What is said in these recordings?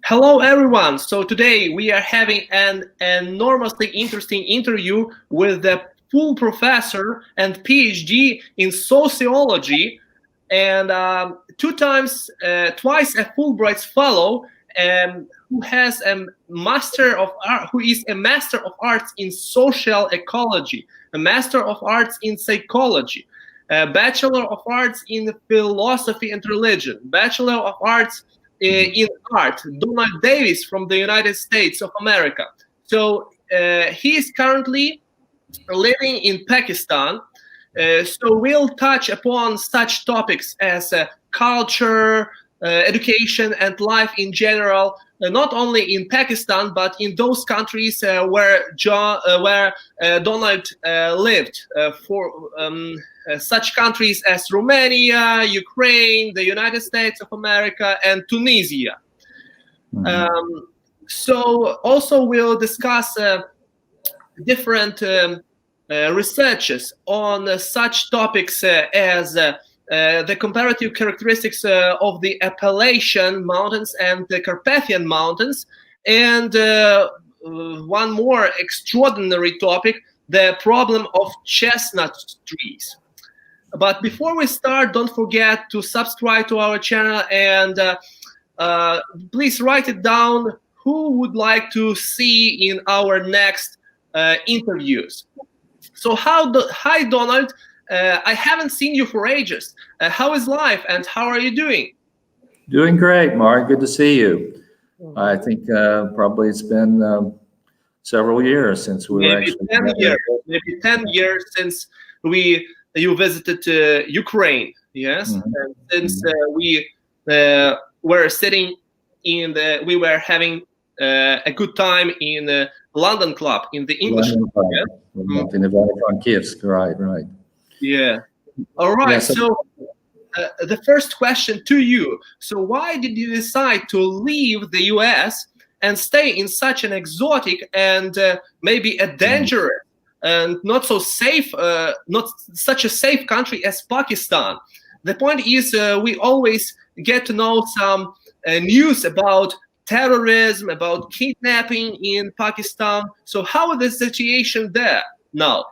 Hello, everyone. So today we are having an enormously interesting interview with the full professor and PhD in sociology, and twice a Fulbright Fellow, who has a master of art, who is a master of arts in social ecology, a master of arts in psychology, a bachelor of arts in philosophy and religion, bachelor of arts in art, Donald Davis from the United States of America. So he is currently living in Pakistan. So we'll touch upon such topics as culture, education, and life in general, not only in Pakistan, but in those countries where Donald lived, such countries as Romania, Ukraine, the United States of America, and Tunisia. Mm-hmm. So also we'll discuss different researches on such topics as the comparative characteristics of the Appalachian Mountains and the Carpathian Mountains, and one more extraordinary topic, the problem of chestnut trees. But before we start, don't forget to subscribe to our channel, and please write it down who would like to see in our next interviews. So hi, Donald. I haven't seen you for ages. How is life, and how are you doing? Doing great, Mark. Good to see you. I think probably it's been several years since we were actually 10 years. Maybe 10 years since you visited Ukraine. Yes, mm-hmm. And since we were sitting we were having a good time in the London Club, in the English Club. Yeah? In Ivano-Frankivsk, right. Yeah. All right. Yeah, so the first question to you. So why did you decide to leave the US and stay in such an exotic and maybe a dangerous and not so safe, not such a safe country as Pakistan? The point is we always get to know some news about terrorism, about kidnapping in Pakistan. So how is the situation there now?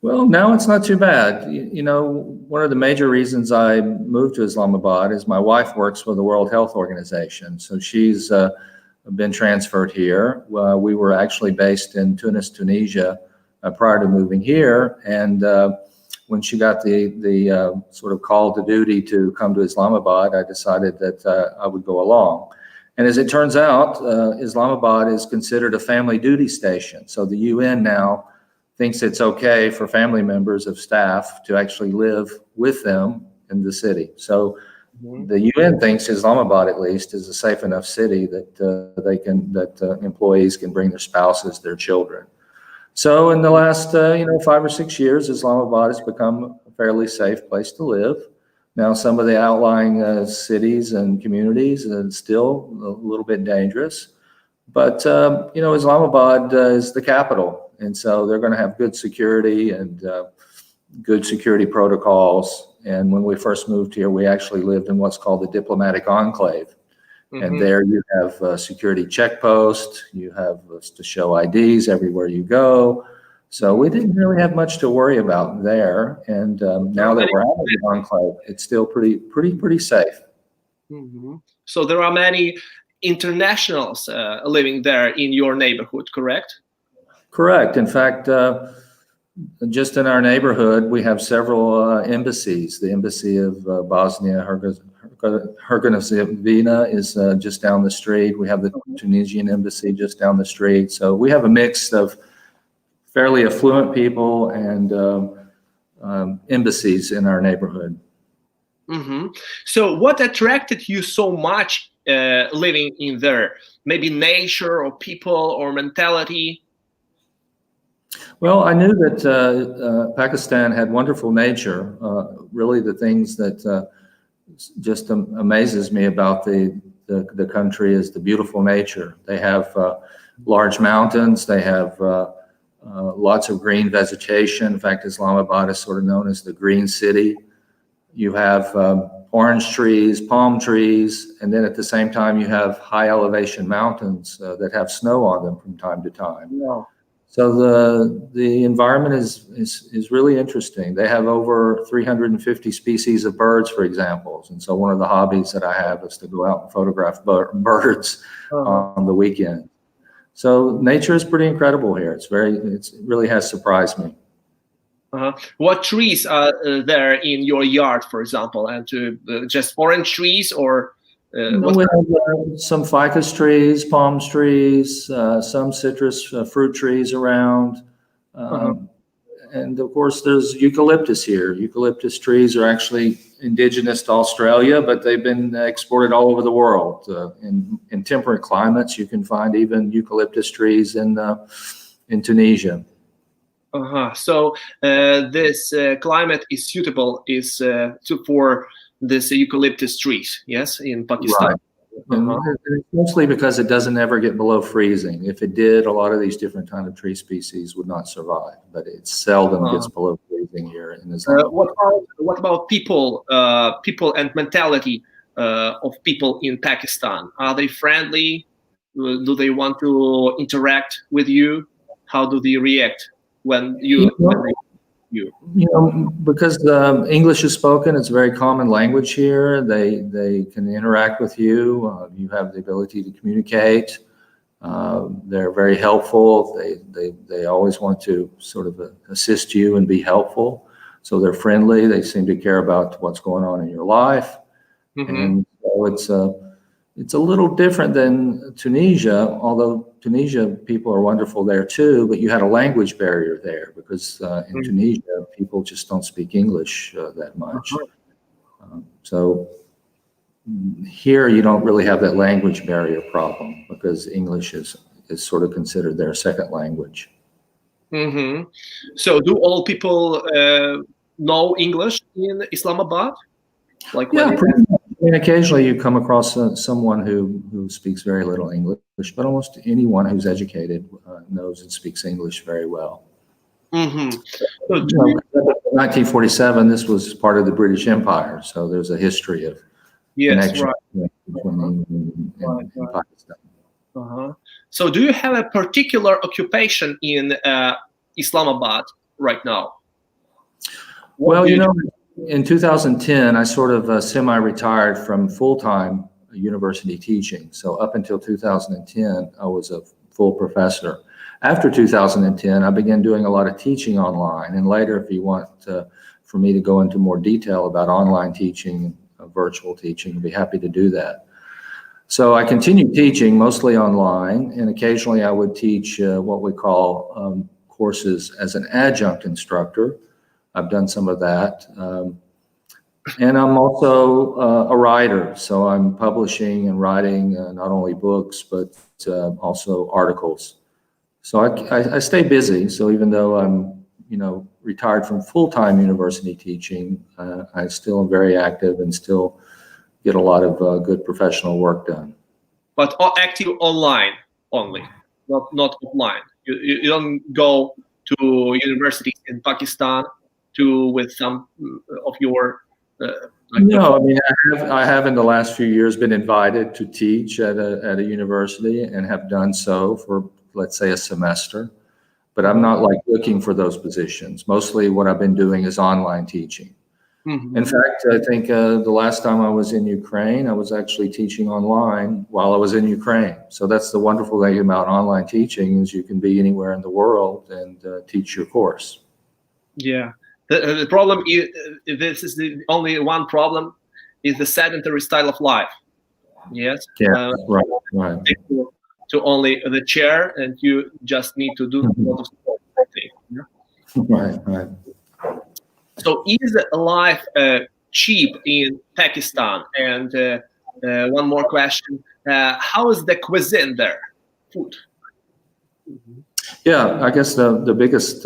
Well, now it's not too bad. You know, one of the major reasons I moved to Islamabad is my wife works for the World Health Organization. So she's been transferred here. We were actually based in Tunis, Tunisia, prior to moving here. And when she got the sort of call to duty to come to Islamabad, I decided that I would go along. And as it turns out, Islamabad is considered a family duty station. So the UN now thinks it's okay for family members of staff to actually live with them in the city. So the UN thinks Islamabad, at least, is a safe enough city that employees can bring their spouses, their children. So in the last 5 or 6 years, Islamabad has become a fairly safe place to live. Now, some of the outlying cities and communities are still a little bit dangerous, but Islamabad is the capital. And so they're going to have good security and good security protocols. And when we first moved here, we actually lived in what's called the diplomatic enclave. Mm-hmm. And there you have a security checkpost, you have to show IDs everywhere you go. So we didn't really have much to worry about there. And now that we're out of the enclave, it's still pretty safe. Mm-hmm. So there are many internationals living there in your neighborhood, correct? Correct. In fact, just in our neighborhood, we have several embassies. The embassy of Bosnia-Herzegovina is just down the street. We have the Tunisian embassy just down the street. So we have a mix of fairly affluent people and embassies in our neighborhood. Mm-hmm. So what attracted you so much living in there? Maybe nature or people or mentality? Well, I knew that Pakistan had wonderful nature. Really, the things that just amazes me about the country is the beautiful nature. They have large mountains. They have lots of green vegetation. In fact, Islamabad is sort of known as the green city. You have orange trees, palm trees, and then at the same time you have high elevation mountains that have snow on them from time to time. Wow. So the environment is really interesting. They have over 350 species of birds, for example. And so one of the hobbies that I have is to go out and photograph birds on the weekend. So nature is pretty incredible here. It really has surprised me. What trees are there in your yard, for example, and just orange trees, or we have some ficus trees, palm trees, some citrus fruit trees around, and of course there's eucalyptus here. Eucalyptus trees are actually indigenous to Australia, but they've been exported all over the world. In temperate climates, you can find even eucalyptus trees in Tunisia. So this climate is suitable for this eucalyptus trees, yes, in Pakistan. Right. And it's mostly because it doesn't ever get below freezing. If it did, a lot of these different kind of tree species would not survive. But it seldom gets below freezing here in Islamabad. What about people and mentality of people in Pakistan? Are they friendly? Do they want to interact with you? How do they react when you? Because English is spoken, it's a very common language here. They can interact with you. You have the ability to communicate. They're very helpful. They always want to sort of assist you and be helpful. So they're friendly. They seem to care about what's going on in your life. And so it's a little different than Tunisia, although Tunisia people are wonderful there too, but you had a language barrier there because in Tunisia people just don't speak English that much. So here you don't really have that language barrier problem because English is sort of considered their second language. So do all people know English in Islamabad? Yeah, pretty much. I mean, occasionally you come across someone who speaks very little English, but almost anyone who's educated knows and speaks English very well. So, in 1947, this was part of the British Empire, so there's a history of connection between England and Pakistan. So do you have a particular occupation in Islamabad right now? Well, in 2010, I sort of semi-retired from full-time university teaching. So up until 2010, I was a full professor. After 2010, I began doing a lot of teaching online. And later, if you want for me to go into more detail about online teaching, virtual teaching, I'd be happy to do that. So I continued teaching mostly online, and occasionally I would teach what we call courses as an adjunct instructor. I've done some of that. And I'm also a writer, so I'm publishing and writing not only books, but also articles. So I stay busy. So even though I'm, retired from full-time university teaching, I still am very active and still get a lot of good professional work done. But active online only, not offline. You don't go to universities in Pakistan with some of your no, I mean, I have in the last few years been invited to teach at a university and have done so for, let's say, a semester, but I'm not looking for those positions. Mostly what I've been doing is online teaching. In fact, I think the last time I was in Ukraine, I was actually teaching online while I was in Ukraine. So that's the wonderful thing about online teaching is you can be anywhere in the world and teach your course. Yeah. The problem is, this is the only one problem, is the sedentary style of life. Yes. Yeah. Right. To only the chair, and you just need to do a lot of things. Right. So, is life cheap in Pakistan? And one more question: how is the cuisine there? Food. Yeah, I guess the biggest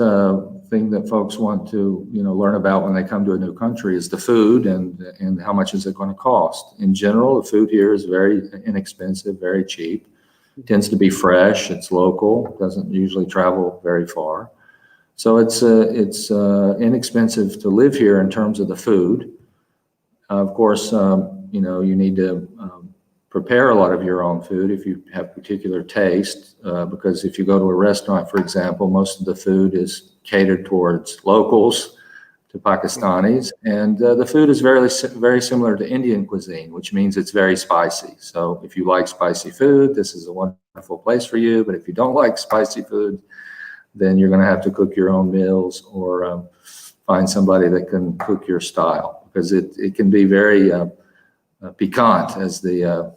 thing that folks want to learn about when they come to a new country is the food and how much is it going to cost. In general, the food here is very inexpensive, very cheap. It tends to be fresh. It's local. Doesn't usually travel very far. So it's inexpensive to live here in terms of the food. Of course, you need to prepare a lot of your own food if you have particular taste, because if you go to a restaurant, for example, most of the food is catered towards locals, to Pakistanis, and the food is very similar to Indian cuisine, which means it's very spicy. So if you like spicy food, this is a wonderful place for you. But if you don't like spicy food, then you're going to have to cook your own meals, or find somebody that can cook your style, because it can be very piquant, as the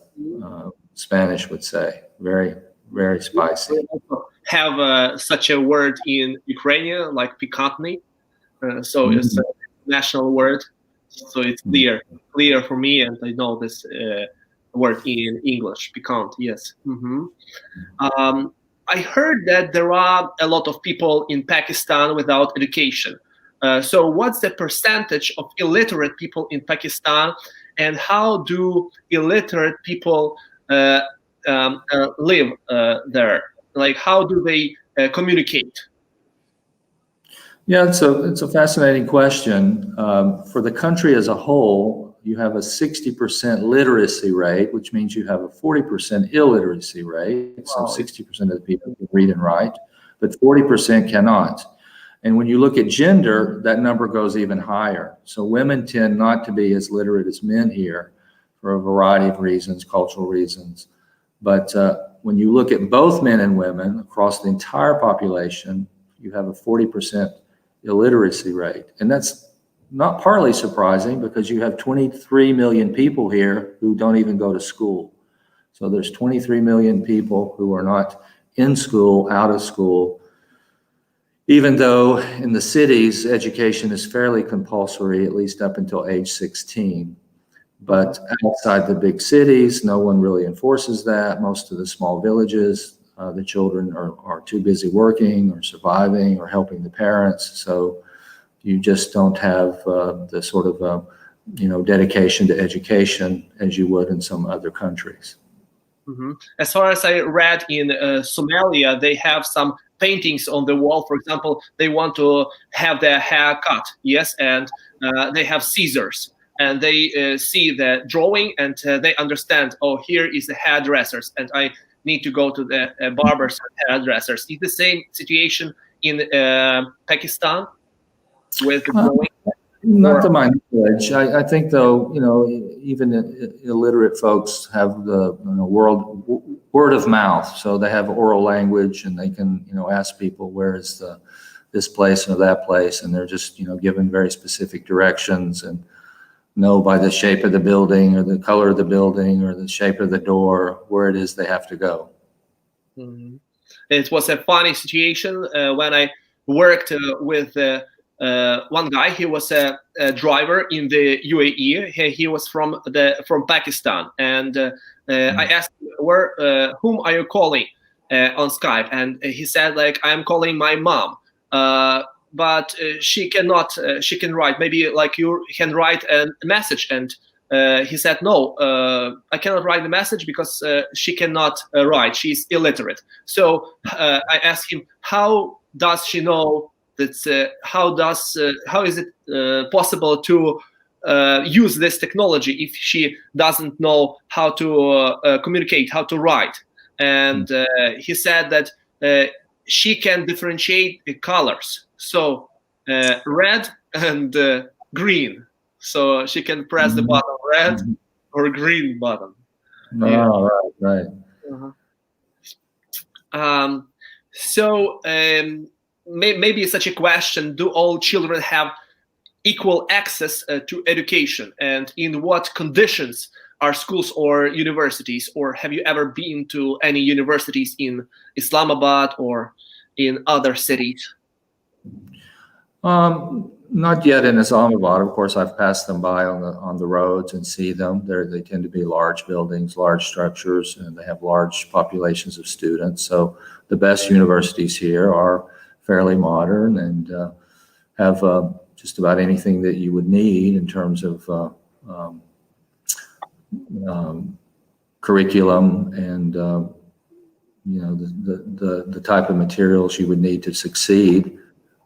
Spanish would say, very, very spicy. We also have such a word in Ukrainian, like pikantny. So it's a national word. So it's clear for me, and I know this word in English, piquant, yes. I heard that there are a lot of people in Pakistan without education. So what's the percentage of illiterate people in Pakistan, and how do illiterate people live there? Like, how do they communicate? Yeah, it's a fascinating question. For the country as a whole, you have a 60% literacy rate, which means you have a 40% illiteracy rate. So 60% of the people can read and write, but 40% cannot. And when you look at gender, that number goes even higher. So women tend not to be as literate as men here for a variety of reasons, cultural reasons. But when you look at both men and women across the entire population, you have a 40% illiteracy rate. And that's not partly surprising, because you have 23 million people here who don't even go to school. So there's 23 million people who are not in school, out of school, even though in the cities, education is fairly compulsory, at least up until age 16. But outside the big cities, no one really enforces that. Most of the small villages, the children are too busy working or surviving or helping the parents. So you just don't have the sort of, dedication to education as you would in some other countries. As far as I read, in Somalia, they have some paintings on the wall. For example, they want to have their hair cut, yes, and they have scissors. And they see the drawing, and they understand, oh, here is the hairdressers, and I need to go to the barbers and hairdressers. Is the same situation in Pakistan with the drawing? Not to my knowledge. I think, though, even illiterate folks have the word of mouth, so they have oral language, and they can ask people, where is this place or that place, and they're just given very specific directions, and know by the shape of the building or the color of the building or the shape of the door where it is they have to go. It was a funny situation when I worked with one guy. He was a driver in the UAE. He was from Pakistan, and I asked him, whom are you calling on Skype? And he said, like, I'm calling my mom. But she cannot, she can write, maybe like you can write a message. And he said, no, I cannot write the message because she cannot write. She's illiterate. So I asked him, how does she know that, how is it possible to use this technology if she doesn't know how to communicate, how to write? And he said that she can differentiate the colors. So red and green. So she can press the button red or green button. Oh, right. So maybe such a question: do all children have equal access to education, and in what conditions are schools or universities? Or have you ever been to any universities in Islamabad or in other cities? Not yet in Islamabad. Of course, I've passed them by on the roads and see them. They tend to be large buildings, large structures, and they have large populations of students. So the best universities here are fairly modern and have just about anything that you would need in terms of curriculum and the type of materials you would need to succeed.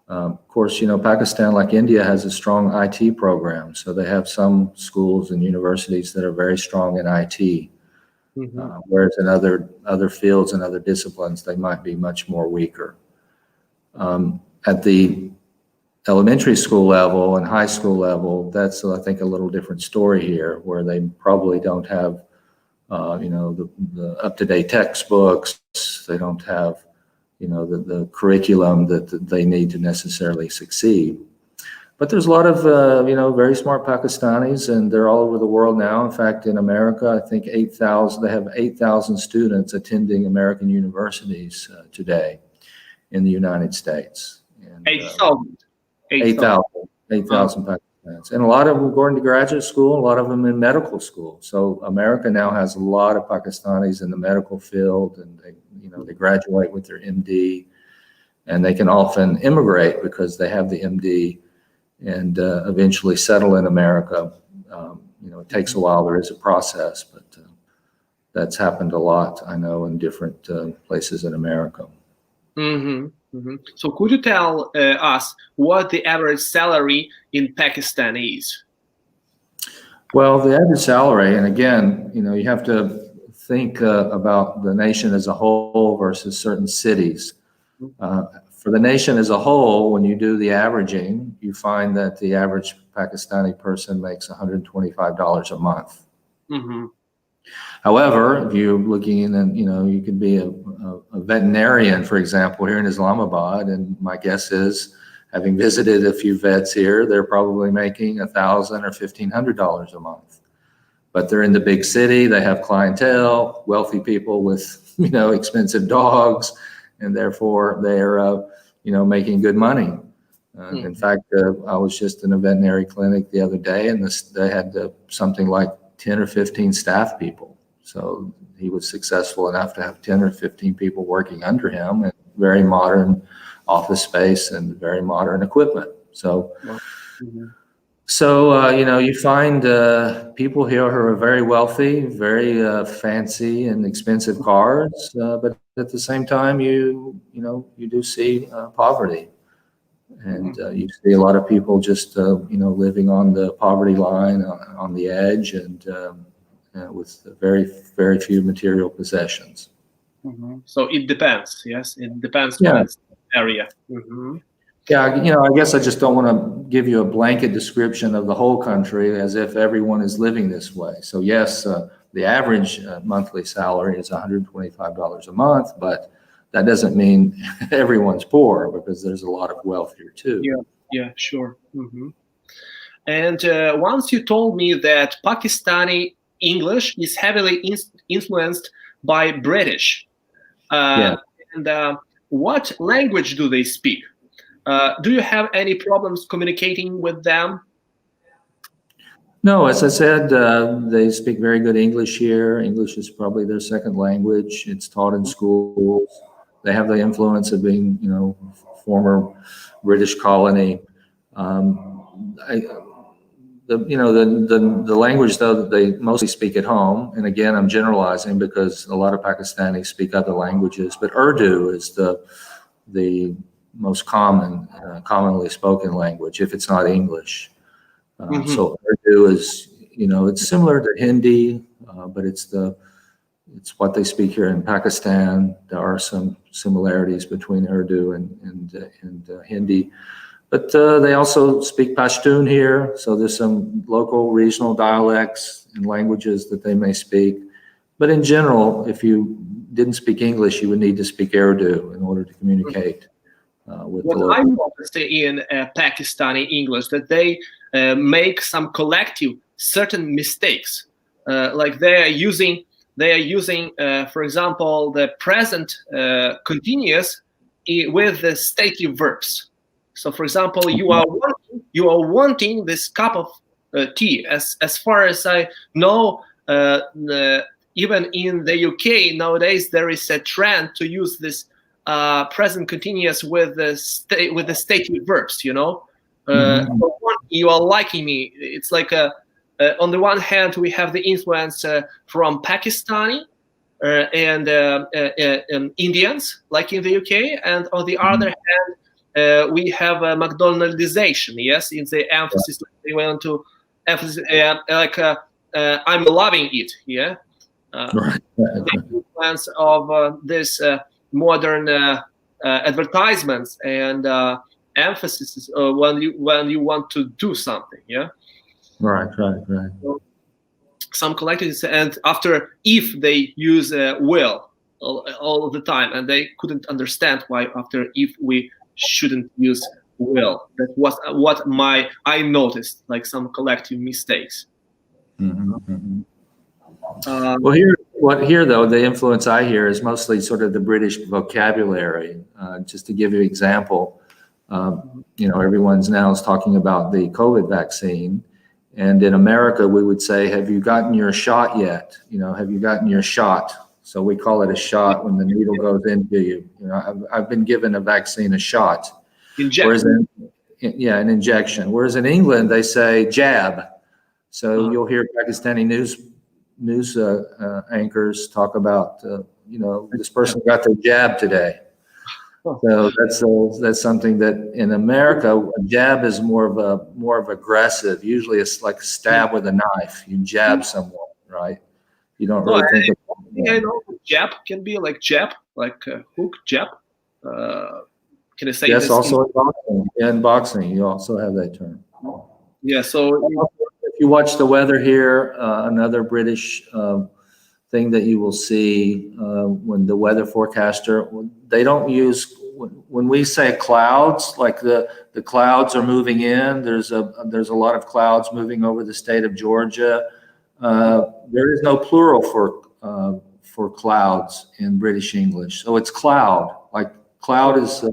Of course, Pakistan, like India, has a strong IT program. So they have some schools and universities that are very strong in IT, whereas in other fields and other disciplines, they might be much more weaker. At the elementary school level and high school level, that's, I think, a little different story here, where they probably don't have, the up-to-date textbooks. They don't have the curriculum that they need to necessarily succeed. But there's a lot of, very smart Pakistanis, and they're all over the world now. In fact, in America, I think they have 8,000 students attending American universities today in the United States. 8,000. 8,000 Pakistanis. And a lot of them going to graduate school, a lot of them in medical school. So America now has a lot of Pakistanis in the medical field, and they graduate with their MD, and they can often immigrate because they have the MD and eventually settle in America. It takes a while. There is a process, but that's happened a lot, I know, in different places in America. So could you tell us what the average salary in Pakistan is? Well, the average salary, and again, you have to think about the nation as a whole versus certain cities. For the nation as a whole, when you do the averaging, you find that the average Pakistani person makes $125 a month. However, if you're looking in, you could be a veterinarian, for example, here in Islamabad, and my guess is, having visited a few vets here, they're probably making $1,000 or $1,500 a month. But they're in the big city, they have clientele, wealthy people with, expensive dogs, and therefore they're, making good money. In fact, I was just in a veterinary clinic the other day, and they had something like 10 or 15 staff people. So he was successful enough to have 10 or 15 people working under him, and very modern office space and very modern equipment. So, you find people here who are very wealthy, very fancy and expensive cars, but at the same time, you do see poverty. And you see a lot of people just, living on the poverty line, on the edge, and with very, very few material possessions. So it depends. Yes, it depends on its area. Yeah, I guess I just don't want to give you a blanket description of the whole country as if everyone is living this way. So yes, the average monthly salary is $125 a month, but that doesn't mean everyone's poor, because there's a lot of wealth here too. Yeah, sure. And once you told me that Pakistani English is heavily influenced by British. And what language do they speak? Do you have any problems communicating with them? No, as I said, they speak very good English here. English is probably their second language. It's taught in schools. They have the influence of being, former British colony. The language, though, that they mostly speak at home, and again, I'm generalizing because a lot of Pakistanis speak other languages, but Urdu is the most commonly spoken language, if it's not English. So Urdu is, it's similar to Hindi, but it's what they speak here in Pakistan. There are some similarities between Urdu and Hindi. But they also speak Pashtun here, so there's some local regional dialects and languages that they may speak. But in general, if you didn't speak English, you would need to speak Urdu in order to communicate with the local. What I noticed in Pakistani English, that they make some collective certain mistakes, like they are using, for example, the present continuous with the stative verbs. So, for example, you are wanting this cup of tea. As far as I know, even in the UK nowadays, there is a trend to use this present continuous with the stative verbs. You are liking me. It's like on the one hand, we have the influence from Pakistani and Indians, like in the UK, and on the other hand, we have a McDonaldization. Yes, in the emphasis they want to emphasis I'm loving it. Yeah, Right. the influence of this modern advertisements and emphasis when you want to do something. Yeah. Right. So some collectivists, and after if they use will all the time, and they couldn't understand why after if we shouldn't use will. That was what I noticed, like some collective mistakes. Mm-hmm. Well, here though, the influence I hear is mostly sort of the British vocabulary. Just to give you an example, everyone's now is talking about the COVID vaccine. And in America, we would say, have you gotten your shot yet? Have you gotten your shot? So we call it a shot when the needle goes into you. I've been given a vaccine, a shot. Injection. An injection. Whereas in England, they say jab. So you'll hear Pakistani news anchors talk about, this person got their jab today. So that's something that in America, a jab is more of aggressive. Usually it's like a stab with a knife. You jab someone, right? You don't really think of it. I know jab can be like jab, like hook jab. Can I say yes, this? Also in boxing. Yeah, in boxing, you also have that term. Yeah, so if you watch the weather here, another British thing that you will see when the weather forecaster, they don't use, when we say clouds, like the clouds are moving in, there's a lot of clouds moving over the state of Georgia. There is no plural for clouds in British English. So it's cloud, like cloud is,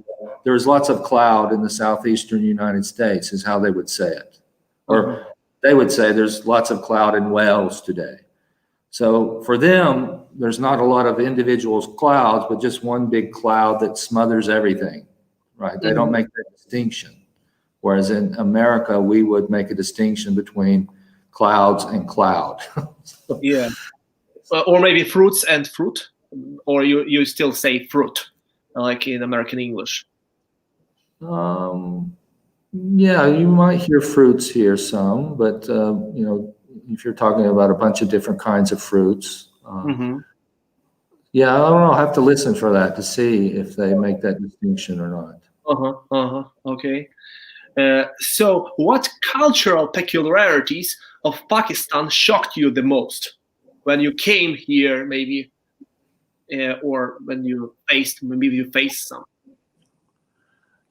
there's lots of cloud in the southeastern United States is how they would say it. Or they would say there's lots of cloud in Wales today. So for them, there's not a lot of individual clouds, but just one big cloud that smothers everything, right? They don't make that distinction. Whereas in America, we would make a distinction between clouds and cloud. Yeah. Or maybe fruits and fruit, or you still say fruit, like in American English. Yeah, you might hear fruits here some, but if you're talking about a bunch of different kinds of fruits, yeah, I don't know. I have to listen for that to see if they make that distinction or not. Okay. So, what cultural peculiarities of Pakistan shocked you the most when you came here, maybe, or when you faced some?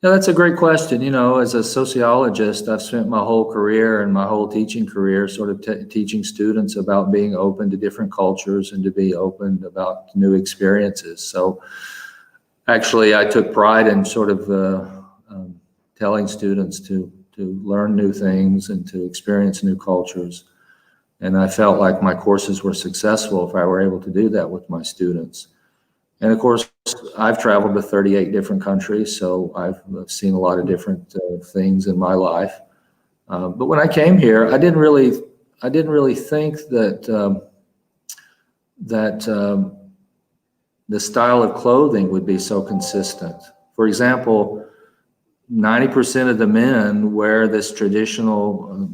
Yeah, that's a great question. As a sociologist, I've spent my whole career and my whole teaching career sort of teaching students about being open to different cultures and to be open about new experiences. So actually, I took pride in sort of telling students to learn new things and to experience new cultures. And I felt like my courses were successful if I were able to do that with my students. And of course, I've traveled to 38 different countries, so I've seen a lot of different things in my life. But when I came here, I didn't really think that the style of clothing would be so consistent. For example, 90% of the men wear this traditional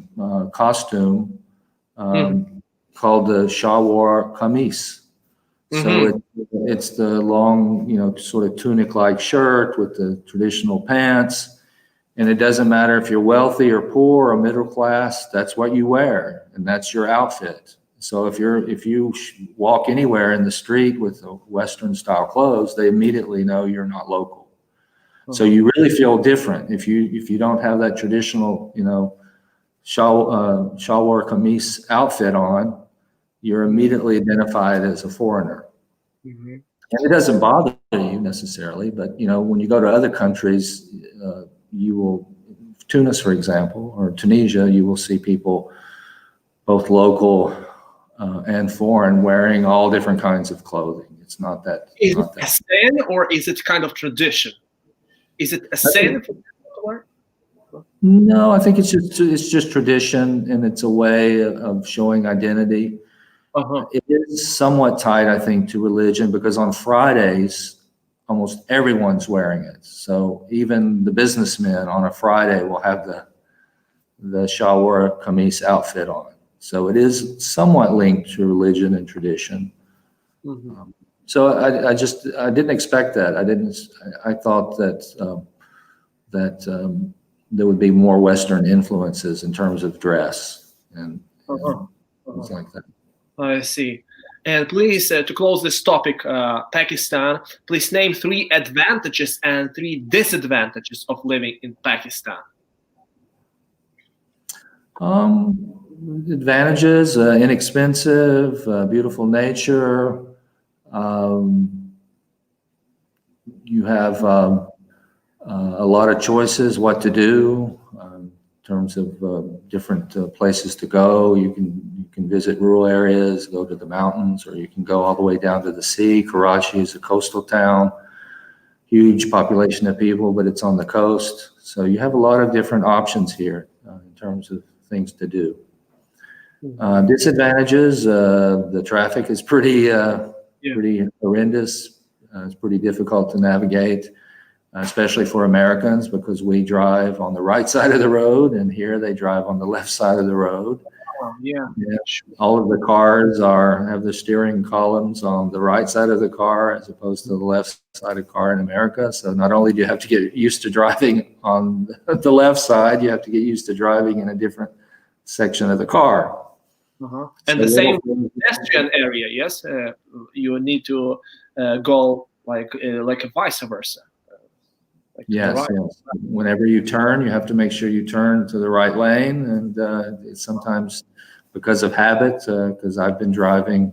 costume called the shalwar kameez. So it's the long, sort of tunic-like shirt with the traditional pants. And it doesn't matter if you're wealthy or poor or middle class, that's what you wear. And that's your outfit. So if you walk anywhere in the street with Western style clothes, they immediately know you're not local. So you really feel different if you don't have that traditional, shalwar kameez outfit on. You're immediately identified as a foreigner. And it doesn't bother you necessarily, but when you go to other countries, you will, Tunis, for example, or Tunisia, you will see people, both local and foreign, wearing all different kinds of clothing. It's not that. Is it a sin or is it kind of tradition? Is it a sin? No, I think it's just tradition, and it's a way of showing identity. It is somewhat tied, I think, to religion, because on Fridays, almost everyone's wearing it. So even the businessmen on a Friday will have the shalwar kameez outfit on. So it is somewhat linked to religion and tradition. Mm-hmm. So I didn't expect that. I thought that there would be more Western influences in terms of dress and things like that. I see. And please, to close this topic, Pakistan, please name 3 advantages and 3 disadvantages of living in Pakistan. Advantages: inexpensive, beautiful nature. You have a lot of choices what to do in terms of different places to go. You can visit rural areas, go to the mountains, or you can go all the way down to the sea. Karachi is a coastal town, huge population of people, but it's on the coast. So you have a lot of different options here in terms of things to do. Disadvantages: the traffic is pretty horrendous. It's pretty difficult to navigate, especially for Americans, because we drive on the right side of the road, and here they drive on the left side of the road. Yeah. All of the cars have the steering columns on the right side of the car as opposed to the left side of the car in America. So not only do you have to get used to driving on the left side, you have to get used to driving in a different section of the car. And the same pedestrian area, yes? You need to go like vice versa. Yes. Whenever you turn, you have to make sure you turn to the right lane. And it's sometimes because of habit, because I've been driving,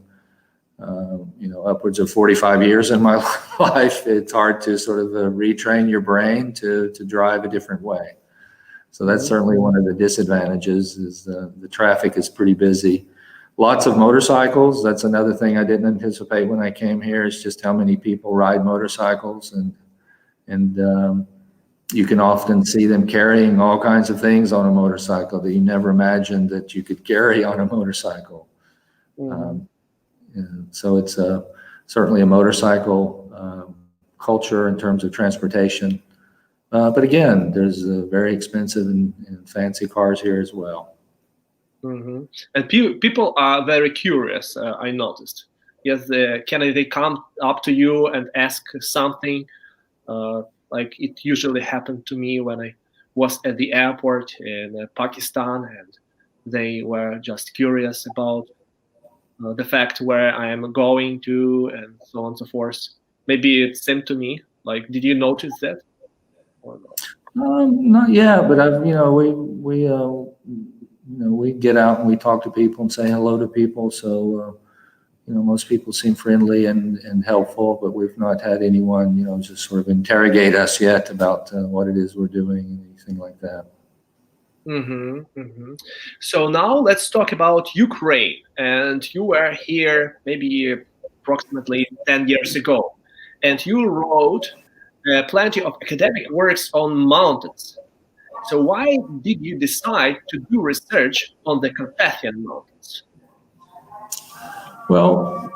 upwards of 45 years in my life, it's hard to sort of retrain your brain to drive a different way. So that's certainly one of the disadvantages is the traffic is pretty busy. Lots of motorcycles. That's another thing I didn't anticipate when I came here, is just how many people ride motorcycles. And you can often see them carrying all kinds of things on a motorcycle that you never imagined that you could carry on a motorcycle. So it's certainly a motorcycle culture in terms of transportation. But again, there's very expensive and fancy cars here as well. And people are very curious, I noticed. Yes, they come up to you and ask something, like it usually happened to me when I was at the airport in Pakistan, and they were just curious about the fact where I am going to, and so on and so forth. Maybe it seemed to me, like, did you notice that? Or no? Not yet, but we get out and we talk to people and say hello to people. So, most people seem friendly and helpful, but we've not had anyone, just sort of interrogate us yet about what it is we're doing and anything like that. So now let's talk about Ukraine. And you were here maybe approximately 10 years ago, and you wrote plenty of academic works on mountains. So why did you decide to do research on the Carpathian Mountains? Well,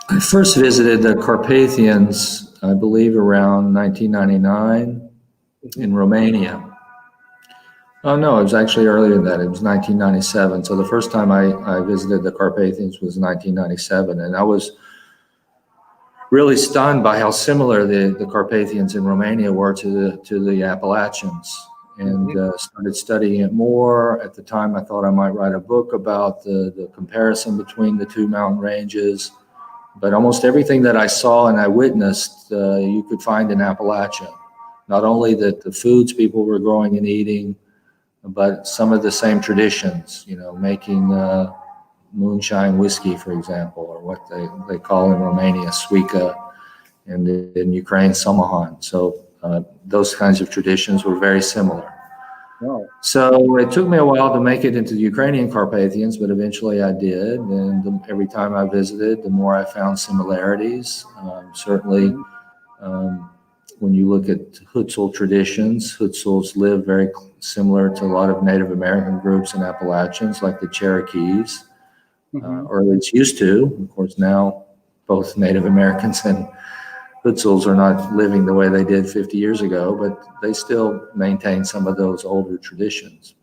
I first visited the Carpathians, I believe, around 1999 in Romania. Oh, no, it was actually earlier than that. It was 1997. So the first time I visited the Carpathians was 1997. And I was really stunned by how similar the Carpathians in Romania were to the Appalachians, and started studying it more. At the time, I thought I might write a book about the comparison between the two mountain ranges. But almost everything that I saw and I witnessed, you could find in Appalachia. Not only that the foods people were growing and eating, but some of the same traditions, making moonshine whiskey, for example, or what they call in Romania suica, and in Ukraine samahan. So those kinds of traditions were very similar. Wow. So it took me a while to make it into the Ukrainian Carpathians, but eventually I did. And every time I visited, the more I found similarities. Certainly, when you look at Hutsul traditions, Hutsuls live very similar to a lot of Native American groups in Appalachians, like the Cherokees, or at least used to. Of course, now both Native Americans and Hutsuls are not living the way they did 50 years ago, but they still maintain some of those older traditions.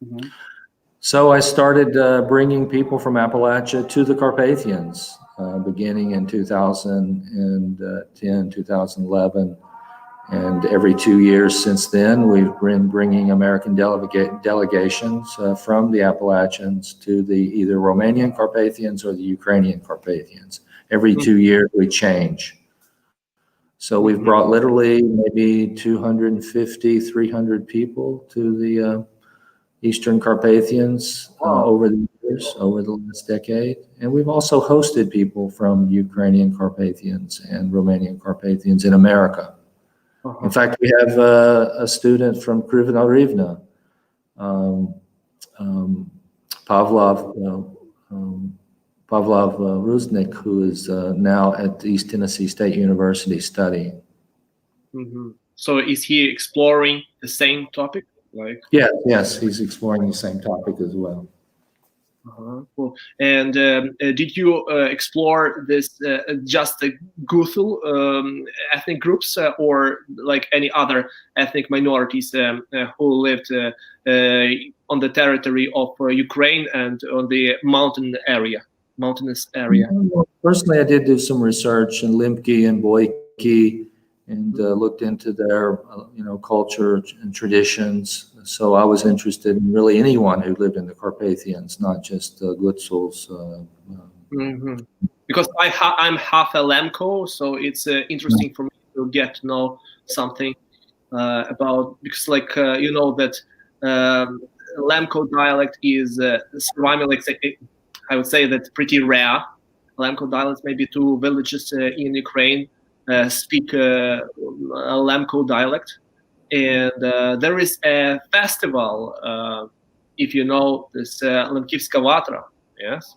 Mm-hmm. So I started bringing people from Appalachia to the Carpathians, beginning in 2010, 2011. And every 2 years since then, we've been bringing American delegations from the Appalachians to the either Romanian Carpathians or the Ukrainian Carpathians. Every 2 years, we change. So we've brought literally maybe 250, 300 people to the Eastern Carpathians over the years, over the last decade. And we've also hosted people from Ukrainian Carpathians and Romanian Carpathians in America. In fact, we have a student from Krivna Rivna, Pavlov Ruznik, who is now at East Tennessee State University studying. Mm-hmm. So is he exploring the same topic? Yes, he's exploring the same topic as well. Cool. And did you explore this just the Guthul ethnic groups or like any other ethnic minorities who lived on the territory of Ukraine and on the mountainous area? Well, personally, I did do some research in Limki and Boyki and looked into their culture and traditions. So I was interested in really anyone who lived in the Carpathians, not just Gutsuls. Because I'm half a Lemko, so it's interesting for me to get to know something about, because you know that Lemko dialect is surviving, I would say that pretty rare. Lemko dialects, maybe 2 villages in Ukraine speak Lemko dialect. And there is a festival, if you know this Lemkivska Vatra, yes,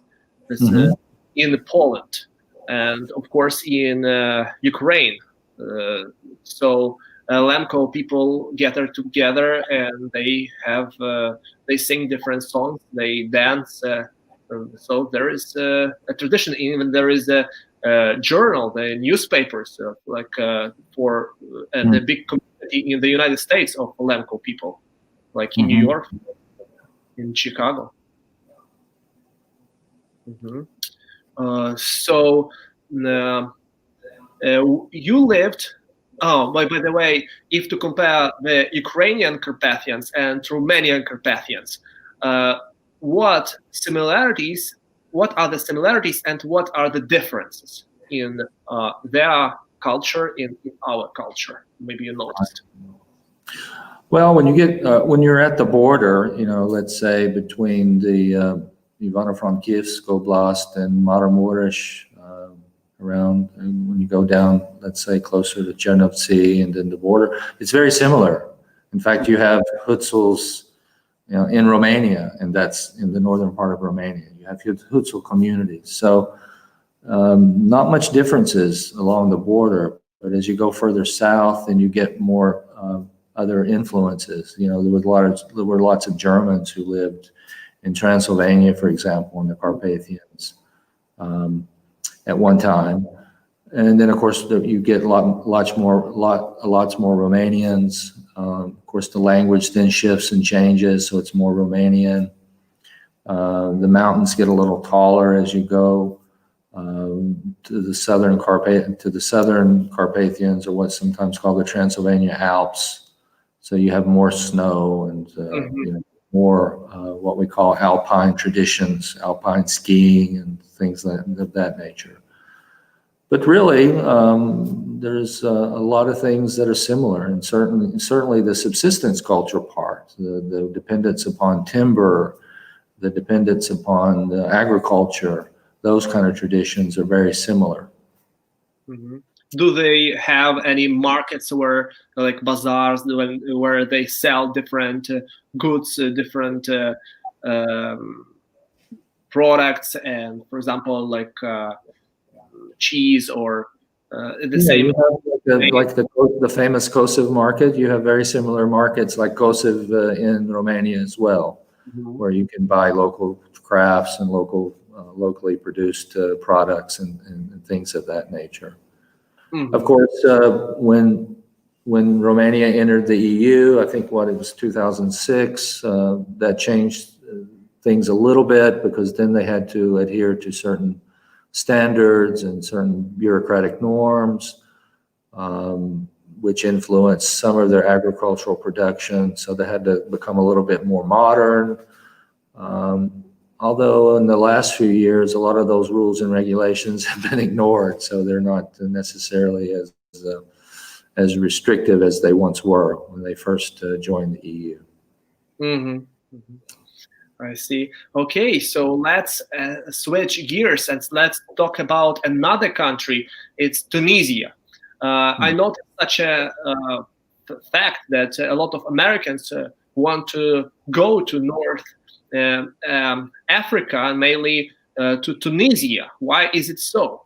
this, in Poland, and of course in Ukraine. So Lemko people gather together and they have they sing different songs, they dance. So there is a tradition. Even there is a journal, the newspapers, for the big community in the United States of Lemko people, like in New York, in Chicago. So you lived. Oh, by the way, if to compare the Ukrainian Carpathians and Romanian Carpathians, what similarities? What are the similarities and what are the differences in their culture in our culture? Maybe you noticed. Well, when you get when you're at the border, let's say between the Ivano-Frankivsk Oblast and Maramuresh, around, and when you go down, let's say closer to Chernovtsi and then the border, it's very similar. In fact, you have Hutsuls, in Romania, and that's in the northern part of Romania. You have Hutsul communities. So not much differences along the border, but as you go further south and you get more other influences, there were lots of Germans who lived in Transylvania, for example, in the Carpathians at one time. And then, of course, you get lots more Romanians. Of course, the language then shifts and changes, so it's more Romanian. The mountains get a little taller as you go to the southern Carpathians, or what's sometimes called the Transylvania Alps. So you have more snow and more what we call alpine traditions, alpine skiing and things of that nature. But really, there's a lot of things that are similar, and certainly the subsistence culture part, the dependence upon timber, the dependence upon the agriculture, those kind of traditions are very similar. Do they have any markets where, like bazaars, where they sell different goods, different products, and, for example, like cheese or the same? You have the famous Kosev market. You have very similar markets like Kosev in Romania as well, where you can buy local crafts and locally produced products and things of that nature. Mhm. Of course, when Romania entered the EU, I think it was 2006, that changed things a little bit, because then they had to adhere to certain standards and certain bureaucratic norms, which influenced some of their agricultural production. So they had to become a little bit more modern. Although in the last few years, a lot of those rules and regulations have been ignored, so they're not necessarily as restrictive as they once were when they first joined the EU. Mhm. Mhm. I see. Okay, so let's switch gears and let's talk about another country. It's Tunisia. I noticed such a fact that a lot of Americans want to go to North Africa, mainly to Tunisia. Why is it so?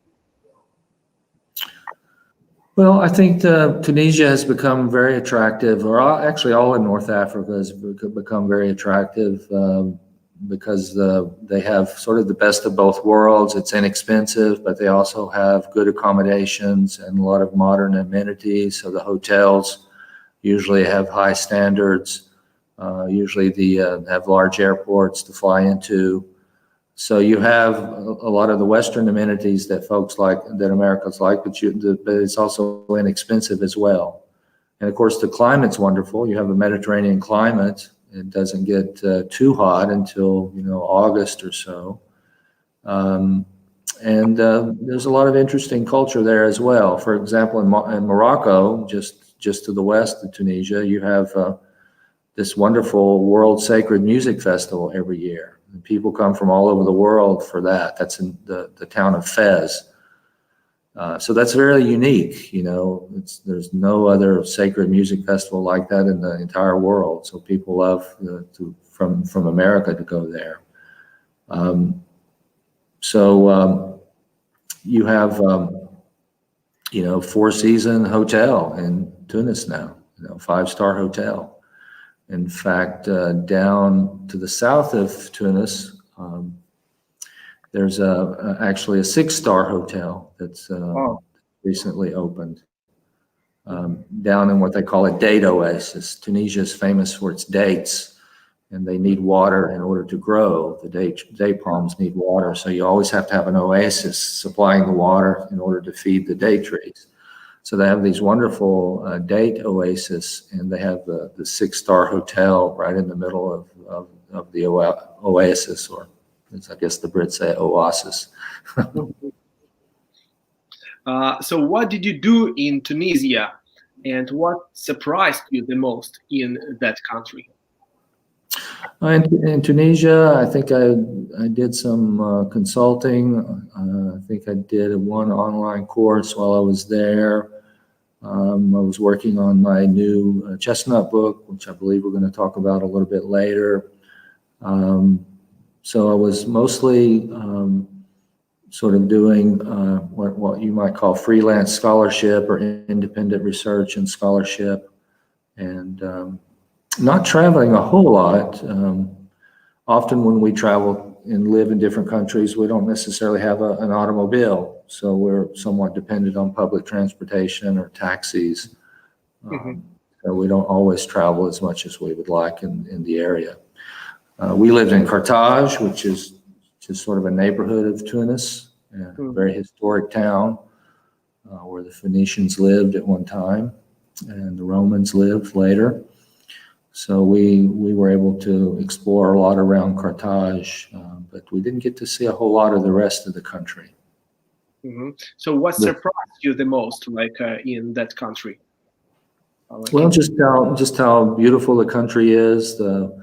Well, I think Tunisia has become very attractive, or actually all in North Africa has become very attractive, because they have sort of the best of both worlds. It's inexpensive, but they also have good accommodations and a lot of modern amenities. So the hotels usually have high standards. Usually have large airports to fly into. So you have a lot of the Western amenities that folks like, that Americans like, but it's also inexpensive as well. And of course, the climate's wonderful. You have a Mediterranean climate. It doesn't get too hot until August or so. And there's a lot of interesting culture there as well. For example, in Morocco, just to the west of Tunisia, you have this wonderful World Sacred Music Festival every year. And people come from all over the world for that. That's in the town of Fez. So that's very unique. There's no other sacred music festival like that in the entire world. So people love from America to go there. You have Four Season Hotel in Tunis now, 5-star hotel. In fact, down to the south of Tunis, there's actually a 6-star hotel that's recently opened down in what they call a date oasis. Tunisia is famous for its dates, and they need water in order to grow. The date palms need water, so you always have to have an oasis supplying the water in order to feed the date trees. So they have these wonderful date oasis, and they have the 6-star hotel right in the middle of the oasis, or as I guess the Brits say, oasis. So what did you do in Tunisia, and what surprised you the most in that country? In Tunisia, I think I did some consulting. I think I did one online course while I was there. I was working on my new chestnut book, which I believe we're going to talk about a little bit later. So I was mostly sort of doing what you might call freelance scholarship or independent research and scholarship, and not traveling a whole lot. Often when we travel and live in different countries, we don't necessarily have an automobile, so we're somewhat dependent on public transportation or taxis. So we don't always travel as much as we would like in the area. We lived in Carthage, which is just sort of a neighborhood of Tunis, a very historic town where the Phoenicians lived at one time and the Romans lived later. So we were able to explore a lot around Carthage, but we didn't get to see a whole lot of the rest of the country. So what surprised you the most, in that country? Well, just how beautiful the country is. The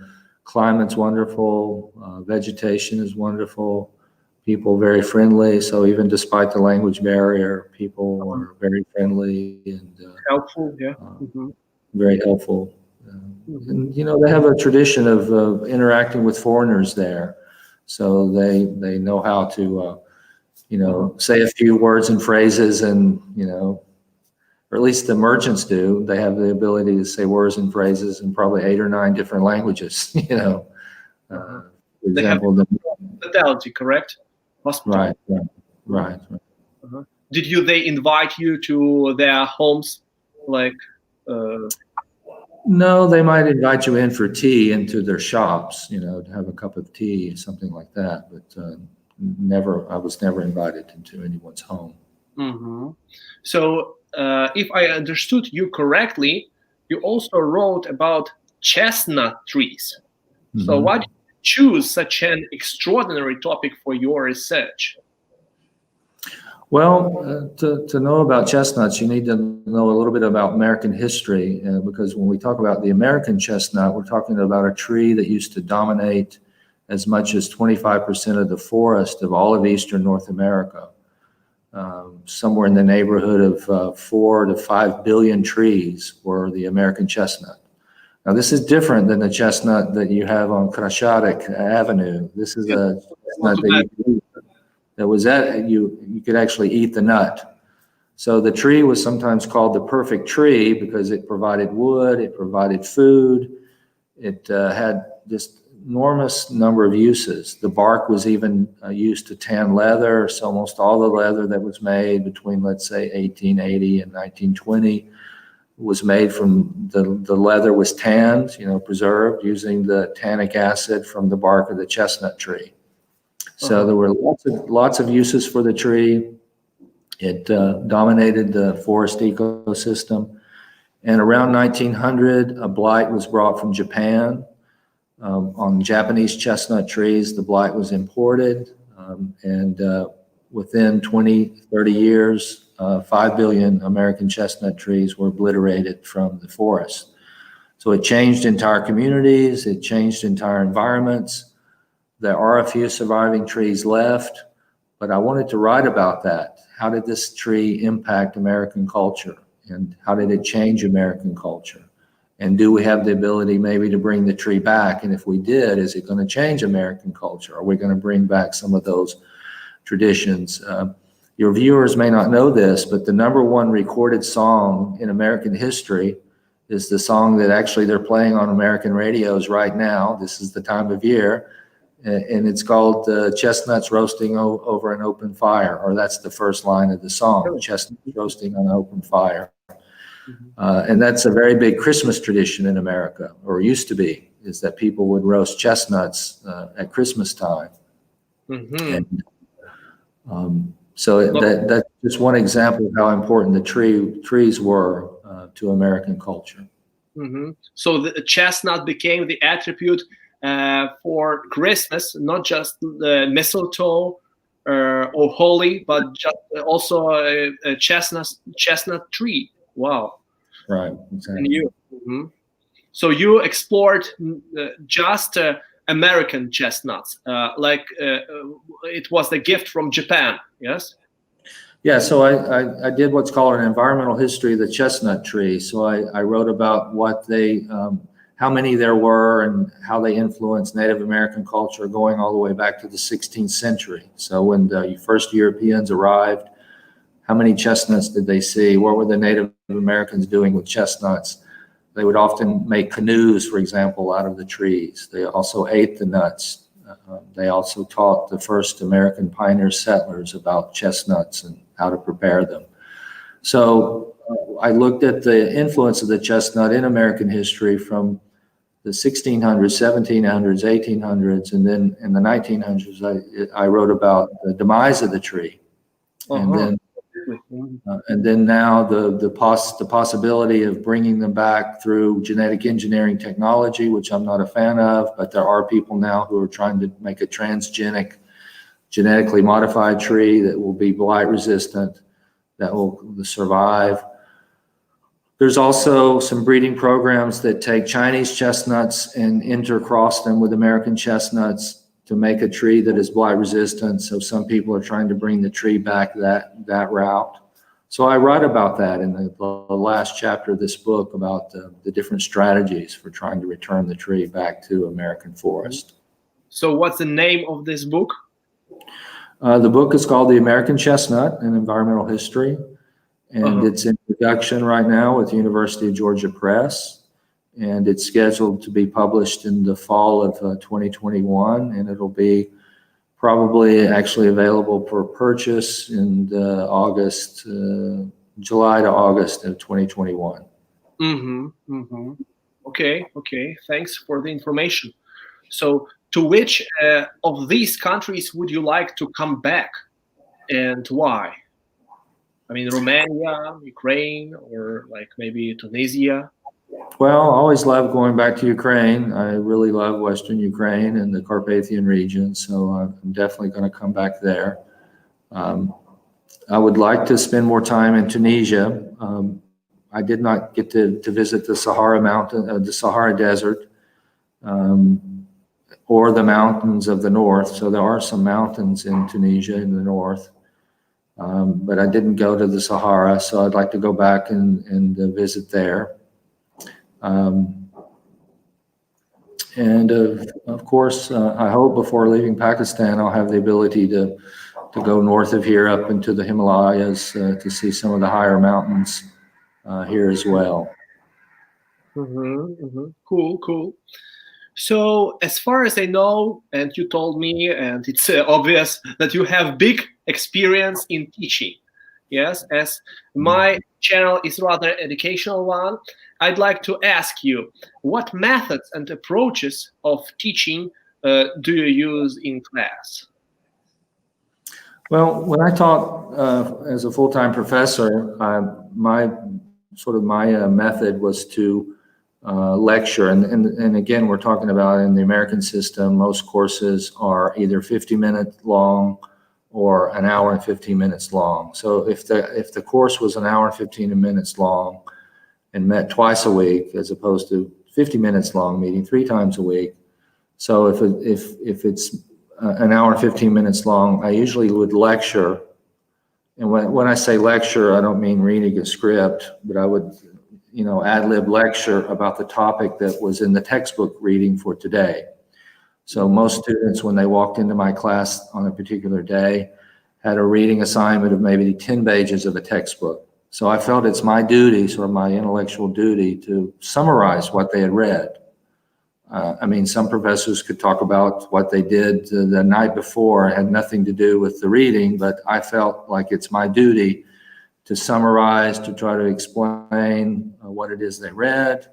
climate's wonderful. Vegetation is wonderful. People very friendly. So even despite the language barrier, people are very friendly and helpful. Yeah. Very helpful. And they have a tradition of interacting with foreigners there, so they know how to say a few words and phrases, and or at least the merchants do. They have the ability to say words and phrases in probably 8 or 9 different languages. For example, hospitality, correct? Right. Do did they invite you to their homes, like? No, they might invite you in for tea into their shops, to have a cup of tea, something like that. But I was never invited into anyone's home. Mm-hmm. So, if I understood you correctly, you also wrote about chestnut trees. Mm-hmm. So, why did you choose such an extraordinary topic for your research? Well, to know about chestnuts, you need to know a little bit about American history, because when we talk about the American chestnut, we're talking about a tree that used to dominate as much as 25% of the forest of all of eastern North America. Somewhere in the neighborhood of 4 to 5 billion trees were the American chestnut. Now, this is different than the chestnut that you have on Krashadik Avenue. This is a chestnut that you could actually eat the nut. So the tree was sometimes called the perfect tree because it provided wood, it provided food, it had just enormous number of uses. The bark was even used to tan leather. So almost all the leather that was made between, let's say, 1880 and 1920 was made from the leather was tanned, preserved using the tannic acid from the bark of the chestnut tree. So there were lots of uses for the tree. It dominated the forest ecosystem. And around 1900, a blight was brought from Japan. On Japanese chestnut trees, the blight was imported. And within 20, 30 years, 5 billion American chestnut trees were obliterated from the forest. So it changed entire communities. It changed entire environments. There are a few surviving trees left, but I wanted to write about that. How did this tree impact American culture? And how did it change American culture? And do we have the ability maybe to bring the tree back? And if we did, is it going to change American culture? Are we going to bring back some of those traditions? Your viewers may not know this, but the #1 recorded song in American history is the song that actually they're playing on American radios right now. This is the time of year. And it's called Chestnuts Roasting Over an Open Fire, or that's the first line of the song, Chestnuts Roasting on an Open Fire. And that's a very big Christmas tradition in America, or used to be, is that people would roast chestnuts at Christmas time. And so that's just one example of how important the trees were to American culture. So the chestnut became the attribute for Christmas, not just the mistletoe or holly, but just also a chestnut tree. Wow. Right. Exactly. And so you explored just American chestnuts, like it was the gift from Japan. Yes. Yeah, so I did what's called an environmental history of the chestnut tree. So I wrote about what how many there were and how they influenced Native American culture going all the way back to the 16th century. So when the first Europeans arrived, how many chestnuts did they see? What were the Native Americans doing with chestnuts? They would often make canoes, for example, out of the trees. They also ate the nuts. They also taught the first American pioneer settlers about chestnuts and how to prepare them. So I looked at the influence of the chestnut in American history from the 1600s, 1700s, 1800s, and then in the 1900s, I wrote about the demise of the tree, and then now the possibility of bringing them back through genetic engineering technology, which I'm not a fan of, but there are people now who are trying to make a transgenic, genetically modified tree that will be blight resistant, that will survive. There's also some breeding programs that take Chinese chestnuts and intercross them with American chestnuts to make a tree that is blight resistant. So some people are trying to bring the tree back that route. So I write about that in the last chapter of this book, about the different strategies for trying to return the tree back to American forest. So what's the name of this book? The book is called The American Chestnut, an Environmental History. And it's in production right now with University of Georgia Press. And it's scheduled to be published in the fall of 2021. And it'll be probably actually available for purchase in July to August of 2021. Okay, okay. Thanks for the information. So, to which of these countries would you like to come back, and why? I mean, Romania, Ukraine, or like maybe Tunisia? Well, I always love going back to Ukraine. I really love Western Ukraine and the Carpathian region, so I'm definitely going to come back there. I would like to spend more time in Tunisia. I did not get to visit the Sahara Mountain, the Sahara Desert, or the mountains of the north. So there are some mountains in Tunisia in the north, but I didn't go to the Sahara. So I'd like to go back and visit there. And of course, I hope before leaving Pakistan, I'll have the ability to go north of here up into the Himalayas to see some of the higher mountains here as well. Cool, cool. So, as far as I know, and you told me, and it's obvious that you have big experience in teaching. Yes, as my channel is rather educational one, I'd like to ask you, what methods and approaches of teaching do you use in class? Well, when I taught as a full-time professor, my method was to lecture, and again, we're talking about in the American system, most courses are either 50-minute long or an hour and 15 minutes long. So if the course was an hour and 15 minutes long and met twice a week, as opposed to 50 minutes long, meeting 3 times a week. So if it's an hour and 15 minutes long, I usually would lecture. And when I say lecture, I don't mean reading a script, but I would, ad-lib lecture about the topic that was in the textbook reading for today. So most students, when they walked into my class on a particular day, had a reading assignment of maybe 10 pages of a textbook. So I felt it's my duty, sort of my intellectual duty, to summarize what they had read. Some professors could talk about what they did the night before. It had nothing to do with the reading, but I felt like it's my duty to summarize, to try to explain what it is they read,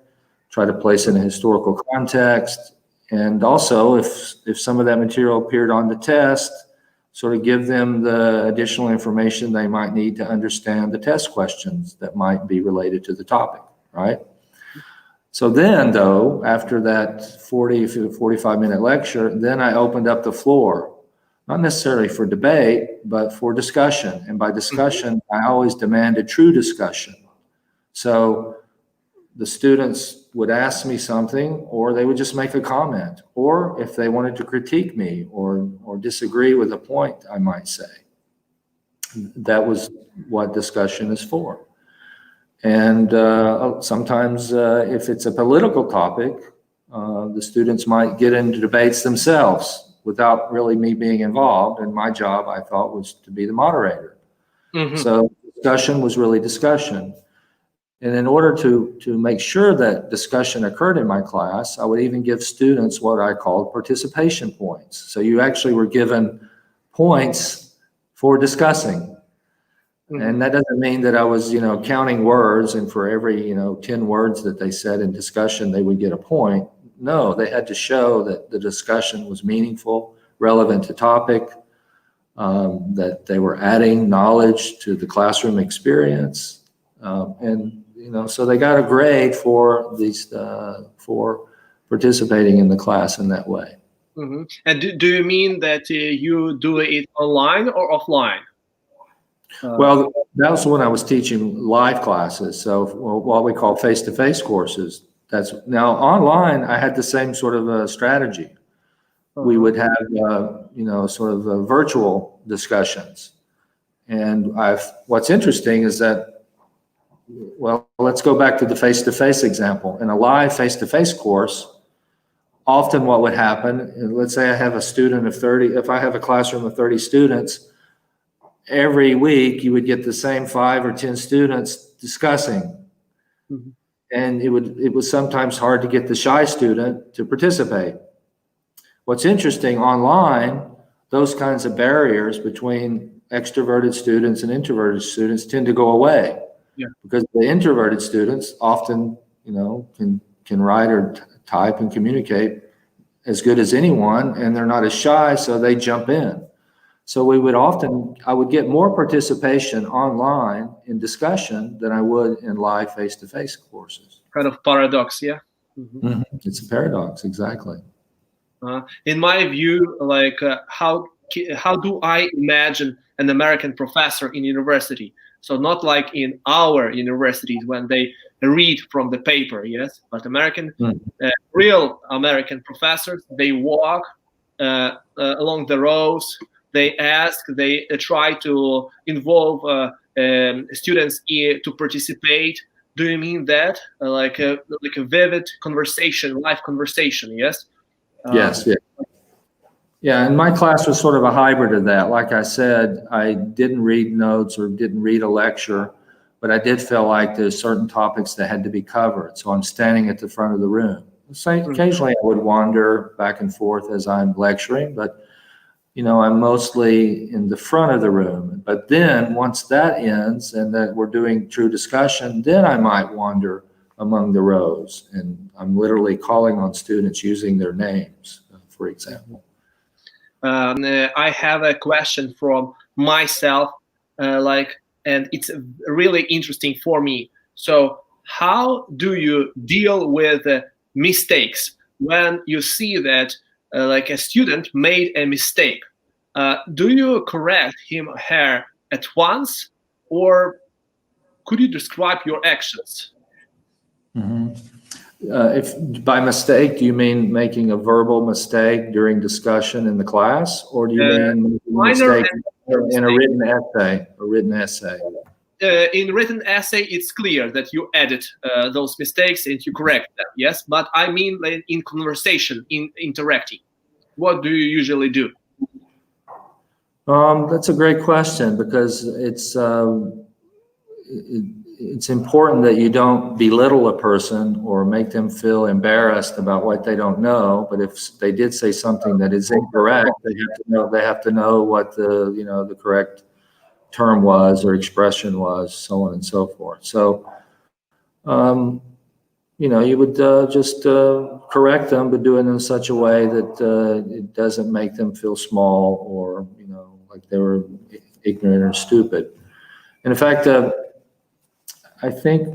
try to place it in a historical context, and also if some of that material appeared on the test, sort of give them the additional information they might need to understand the test questions that might be related to the topic, right? So then, though, after that 40 to 45-minute lecture, then I opened up the floor, not necessarily for debate, but for discussion. And by discussion, I always demanded true discussion. So the students would ask me something, or they would just make a comment, or if they wanted to critique me or disagree with a point, I might say. That was what discussion is for. And sometimes if it's a political topic, the students might get into debates themselves without really me being involved. And my job, I thought, was to be the moderator. So discussion was really discussion. And in order to make sure that discussion occurred in my class, I would even give students what I called participation points. So you actually were given points for discussing. And that doesn't mean that I was, counting words, and for every, 10 words that they said in discussion, they would get a point. No, they had to show that the discussion was meaningful, relevant to topic, that they were adding knowledge to the classroom experience. So they got a grade for these, for participating in the class in that way. And do you mean that you do it online or offline? Well, that was when I was teaching live classes. So what we call face-to-face courses. That's now online. I had the same sort of a strategy. We would have, virtual discussions. And what's interesting is that, well, let's go back to the face-to-face example. In a live face-to-face course, often what would happen, let's say I have a student of 30, if I have a classroom of 30 students, every week you would get the same 5 or 10 students discussing. And it was sometimes hard to get the shy student to participate. What's interesting online, those kinds of barriers between extroverted students and introverted students tend to go away. Yeah. Because the introverted students often, can write or type and communicate as good as anyone, and they're not as shy, so they jump in. So I would get more participation online in discussion than I would in live face-to-face courses. Kind of paradox, yeah. It's a paradox, exactly. In my view, like how do I imagine an American professor in university? So not like in our universities when they read from the paper, yes, but real American professors, they walk along the rows, they ask, they try to involve students to participate. Do you mean that like a vivid conversation, live conversation? Yes. Yes. Yeah, and my class was sort of a hybrid of that. Like I said, I didn't read notes or didn't read a lecture, but I did feel like there's certain topics that had to be covered. So I'm standing at the front of the room. So occasionally I would wander back and forth as I'm lecturing, but I'm mostly in the front of the room. But then once that ends and that we're doing true discussion, then I might wander among the rows, and I'm literally calling on students using their names, for example. I have a question from myself, and it's really interesting for me. So, how do you deal with mistakes when you see that, like a student made a mistake? Do you correct him or her at once, or could you describe your actions? If by mistake, do you mean making a verbal mistake during discussion in the class, or do you mean making a mistake in a written essay? In written essay, it's clear that you edit those mistakes and you correct them. Yes, but I mean in conversation, in interacting. What do you usually do? That's a great question, because it's important that you don't belittle a person or make them feel embarrassed about what they don't know. But if they did say something that is incorrect, they have to know what the correct term was or expression was, so on and so forth. So, you would just correct them, but do it in such a way that it doesn't make them feel small or, like they were ignorant or stupid. And in fact, I think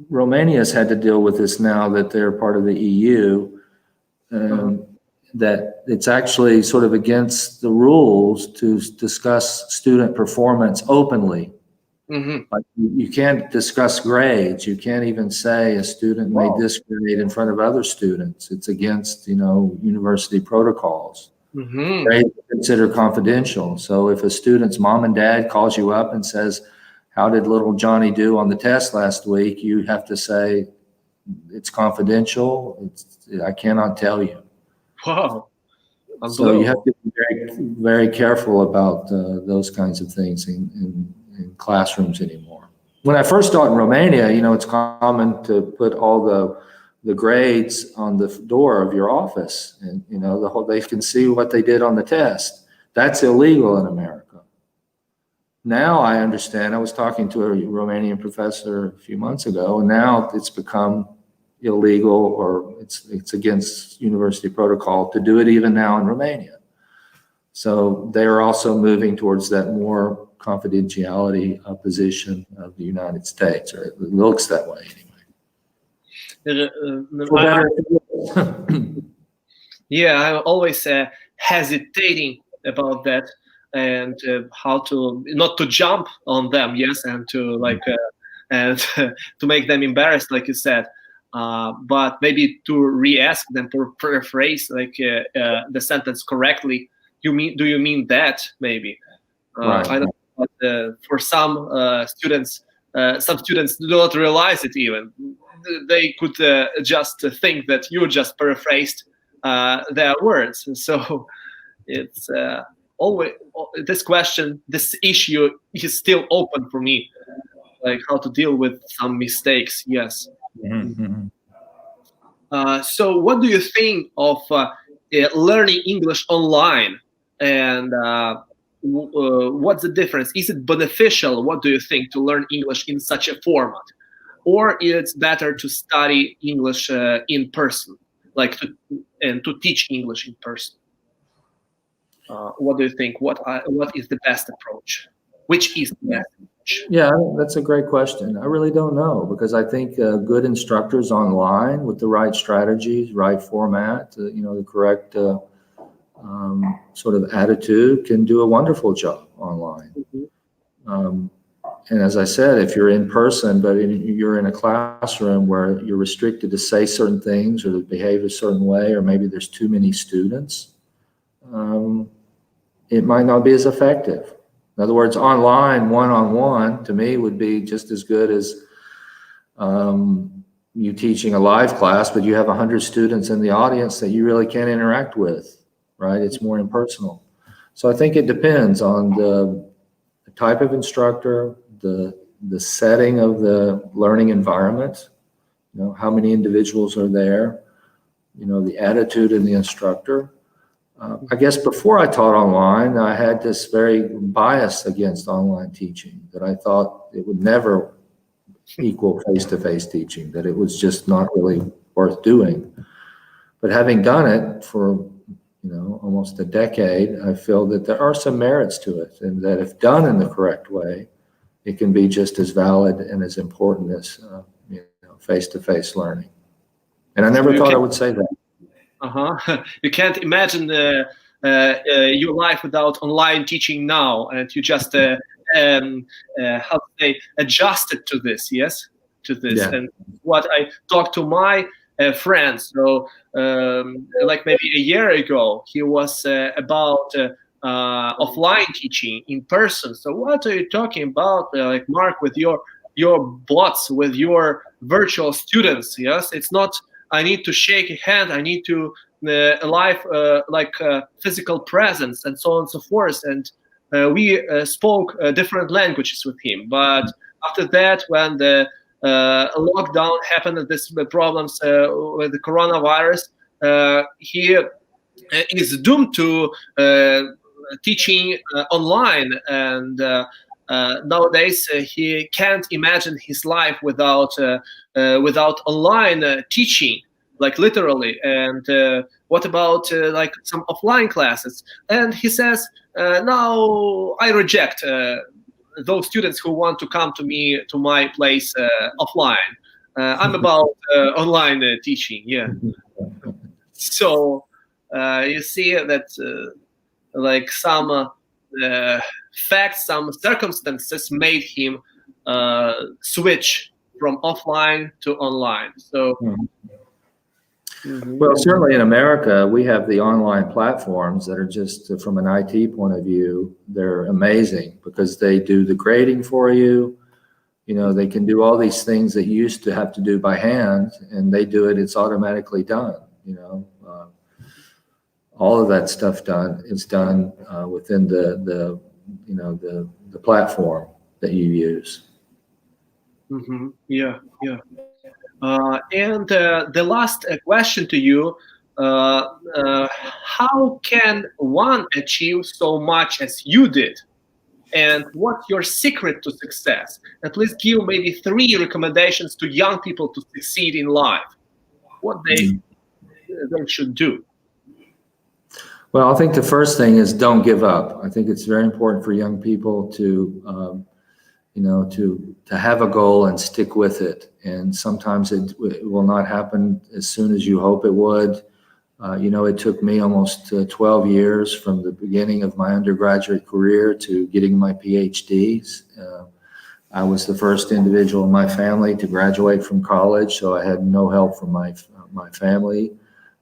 Romania's had to deal with this now that they're part of the EU, that it's actually sort of against the rules to discuss student performance openly. Like you can't discuss grades. You can't even say a student made this grade in front of other students. It's against, university protocols. Grades are considered confidential. So if a student's mom and dad calls you up and says, "How did little Johnny do on the test last week?" you have to say, "It's confidential. I cannot tell you." Wow. So you have to be very, very careful about those kinds of things in classrooms anymore. When I first taught in Romania, it's common to put all the grades on the door of your office, and they can see what they did on the test. That's illegal in America. Now I understand. I was talking to a Romanian professor a few months ago, and now it's become illegal, or it's against university protocol to do it even now in Romania. So they are also moving towards that more confidentiality position of the United States, or it looks that way anyway. Yeah, I'm always hesitating about that, and how to not to jump on them, yes, and to and to make them embarrassed, like you said, but maybe to re-ask them, to paraphrase the sentence correctly. Do you mean that? Maybe Right. I don't know, but for some students do not realize it even. They could just think that you just paraphrased their words. So it's always this issue is still open for me, like how to deal with some mistakes. Yes. So what do you think of learning English online? And what's the difference? Is it beneficial, what do you think, to learn English in such a format? Or it's better to study English in person, like to teach English in person? What do you think? What is the best approach? Which is the best approach? Yeah, that's a great question. I really don't know, because I think good instructors online with the right strategies, right format, the correct sort of attitude can do a wonderful job online. And as I said, if you're in person, but you're in a classroom where you're restricted to say certain things or to behave a certain way, or maybe there's too many students, it might not be as effective. In other words, online, one-on-one, to me, would be just as good as you teaching a live class, but you have 100 students in the audience that you really can't interact with, right? It's more impersonal. So I think it depends on the type of instructor, the setting of the learning environment, how many individuals are there, the attitude of the instructor. I guess before I taught online, I had this very bias against online teaching, that I thought it would never equal face-to-face teaching, that it was just not really worth doing. But having done it for almost a decade, I feel that there are some merits to it, and that if done in the correct way, it can be just as valid and as important as face-to-face learning. And I never thought I would say that. You can't imagine your life without online teaching now, and you just how to say, adjusted to this, yes, to this. Yeah. And what I talked to my friends, so like maybe a year ago, he was about offline teaching in person. So what are you talking about, like Mark, with your bots, with your virtual students? Yes, it's not. I need to shake a hand. I need to physical presence, and so on and so forth. And we spoke different languages with him. But after that, when the lockdown happened and this problems with the coronavirus, he is doomed to teaching online. And nowadays he can't imagine his life without online teaching, like literally. And what about like some offline classes? And he says, now I reject those students who want to come to me, to my place offline. I'm about online teaching. Yeah. So you see that like some facts, some circumstances made him switch from offline to online. So well, certainly in America, we have the online platforms that are just, from an IT point of view, they're amazing, because they do the grading for you. They can do all these things that you used to have to do by hand, and they do it. It's automatically done. All of that stuff is done within the platform that you use. Yeah. And the last question to you, how can one achieve so much as you did? And what's your secret to success? At least give maybe 3 recommendations to young people to succeed in life, what they should do. Well, I think the first thing is don't give up. I think it's very important for young people to to have a goal and stick with it. And sometimes it will not happen as soon as you hope it would. It took me almost 12 years from the beginning of my undergraduate career to getting my PhDs. I was the first individual in my family to graduate from college, so I had no help from my family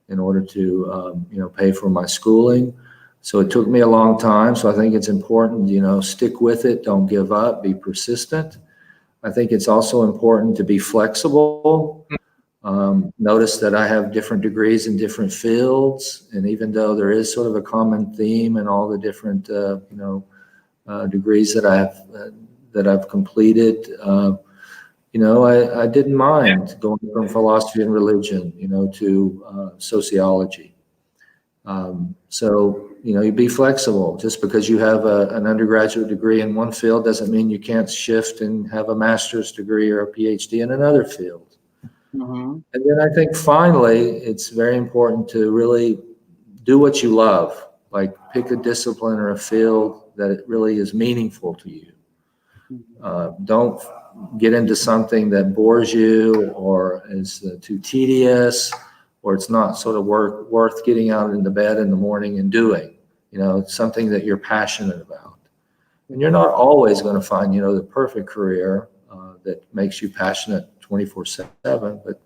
in order to pay for my schooling. So it took me a long time. So I think it's important, stick with it, don't give up, be persistent. I think it's also important to be flexible. Notice that I have different degrees in different fields, and even though there is sort of a common theme in all the different degrees that I've completed, I didn't mind going from philosophy and religion, to sociology. So, you be flexible. Just because you have an undergraduate degree in one field doesn't mean you can't shift and have a master's degree or a PhD in another field. Mm-hmm. And then I think finally, it's very important to really do what you love, like pick a discipline or a field that it really is meaningful to you. Don't get into something that bores you or is too tedious, or it's not sort of worth getting out into bed in the morning and doing. It's something that you're passionate about. And you're not always going to find, the perfect career that makes you passionate 24/7, but,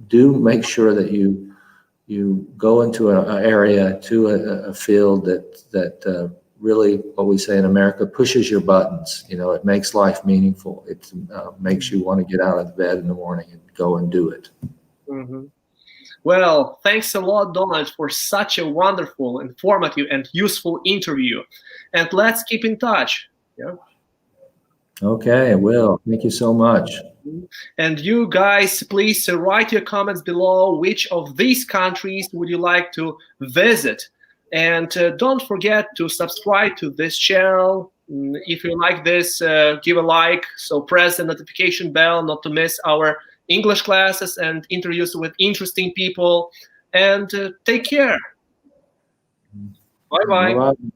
do make sure that you go into an area, to a field that really, what we say in America, pushes your buttons. It makes life meaningful. It makes you want to get out of bed in the morning and go and do it. Mm-hmm. Well, thanks a lot, Donald, for such a wonderful, informative, and useful interview. And let's keep in touch. Yeah. Okay, I will. Thank you so much. And you guys, please write your comments below. Which of these countries would you like to visit? And don't forget to subscribe to this channel. If you like this, give a like. So press the notification bell not to miss our English classes and interviews with interesting people. And take care. Bye-bye. Bye-bye.